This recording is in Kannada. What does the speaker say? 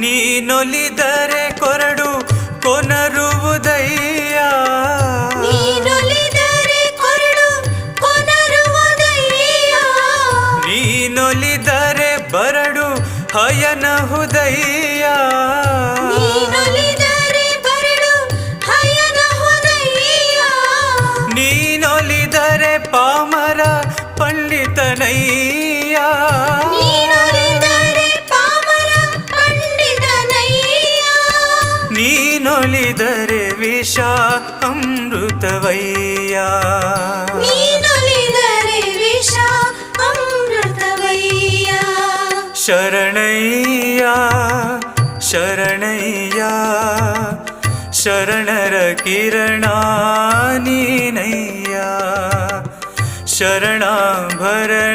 ನೀನೊಲಿದರೆ ಕೊರಡು ಕೊನರುವುದಯ್ಯ, ನೀನೊಲಿದರೆ ಕೊರಡು ಕೊನರುವುದಯ್ಯ, ನೀನೊಲಿದರೆ ಬರಡು ಹಯನಹುದಯ್ಯ, ನೀನೊಲಿದರೆ ಬರಡು ಹಯನಹುದಯ್ಯ, ನೀನೊಲಿದರೆ ಪಾಮರ ಪಂಡಿತನಯ್ಯ, ನೀನೊಲಿದರೆ ಪಾಮರ ಪಂಡಿತನಯ್ಯ, ನೀನೊಲಿದರೆ ವಿಷ ಅಮೃತವಯ್ಯ, ನೀನೊಲಿದರೆ ವಿಷ ಅಮೃತವಯ್ಯ. ಶರಣಯ್ಯ ಶರಣಯ್ಯ ಶರಣರ ಕಿರಣ ನೀನಯ್ಯ, ಶರಣಾಭರಣ